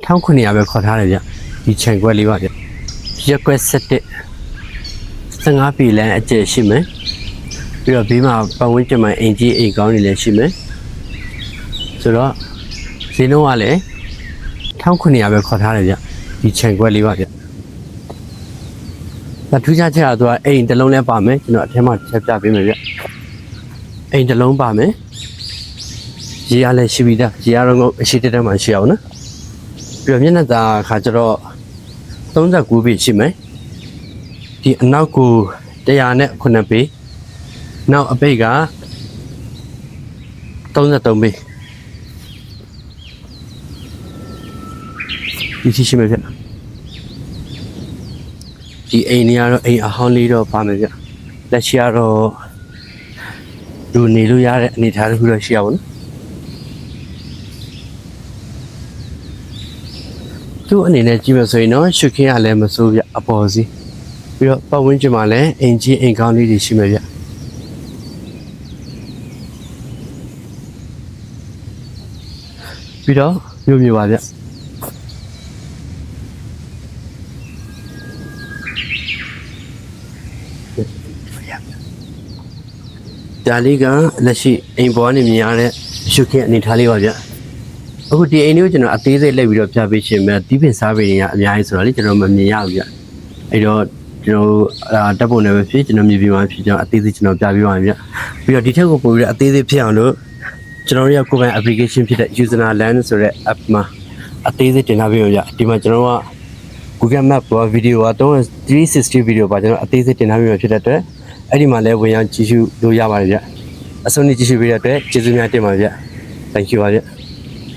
ထောင်းခွနေရပဲခေါ်ထားတယ်ဗျဒီခြံခွက်လေးပါဗျရက်ကွက်7 15ပြည်လမ်းအကျယ်ရှိမယ်ပြီးတော့ဘေးမှာပတ်ဝန်းကျင်မှာအင်ကြီးအိမ်ကောင်းတွေလည်းရှိမယ်ဆိုတော့ဈေးနှုန်းကလည်းထောင်းခွနေရပဲခေါ်ထားတယ်ဗျဒီခြံခွက်လေးပါဗျဒါထူးခြားချက်ကတော့အိမ်တစ်လုံးလည်းပါမယ်ကျွန်တော်အထက်မှာချက်ပြပေးမယ်ဗျအိမ်တစ်လုံးပါမယ်ရေရလည်းရှိပြီးသားရေရတော့အရှိတက်မှရှိအောင်နော်ပြီးတော့မျက်နှာသာခါကျတော့39ပေရှိမယ်ဒီအနောက်ကို109ပေနောက်အပိတ်က33ပေဒီရှိမယ်ဗျဒီအိမ်နေရတော့အိမ်အဟောင်းလေးတော့ပါမယ်ဗျလက်ရှိကတော့လူနေလို့ရတဲ့အနေအထားတစ်ခုတော့ရှိရပါဘူးသူ့အနေနဲ့ကြည့်မယ်ဆိုရင်တော့ရှုခင်းရလည်းမစိုးဗျအပေါ်စီပြီးတော့ပတ်ဝန်းကျင်မှာလည်းအင်ကြီးအိမ်ကောင်းလေးတွေရှိမယ်ဗျပြီးတော့မြို့ပါဗျဒါလေးကလက်ရှိအိမ်ပေါ်ကနေမြင်ရတဲ့ရှုခင်းအနေထားလေးပါဗျအခုဒီအိမ်လေးကိုကျွန်တော်အသေးစိတ်လိုက်ပြီးတော့ပြပေးရှင်မယ်တီးပင်စားပင်တွေကအများကြီးဆိုတော့လေကျွန်တော်မမြင်ရဘူးဗျအဲ့တော့ကျွန်တော်တပ်ပုံနဲ့ပဲဖြစ်ကျွန်တော်မြင်ပြပါဖြစ်ကျွန်တော်အသေးစိတ်ကျွန်တော်ပြပေးပါမယ်ဗျပြီးတော့ဒီထက်ကိုပို့ပြီးတော့အသေးစိတ်ဖြစ်အောင်လို့ကျွန်တော်တို့ရဲ့ကိုယ်ပိုင် application ဖြစ်တဲ့ User Land ဆိုတဲ့ app မှာအသေးစိတ်တင်ထားပေးပါဗျဒီမှာကျွန်တော်က Google Map ပေါ်ဗီဒီယို360ဗီဒီယိုပါကျွန်တော်အသေးစိတ်တင်ထားပေးမှာဖြစ်တဲ့အတွက်အဲ့ဒီမှာလည်းဝင်ရောက်ကြည့်ရှုလို့ရပါတယ်ဗျအဆုံးနေကြည့်ရှုပေးတဲ့အတွက်ကျေးဇူးများတင်ပါတယ်ဗျ Thank you ပါဗျ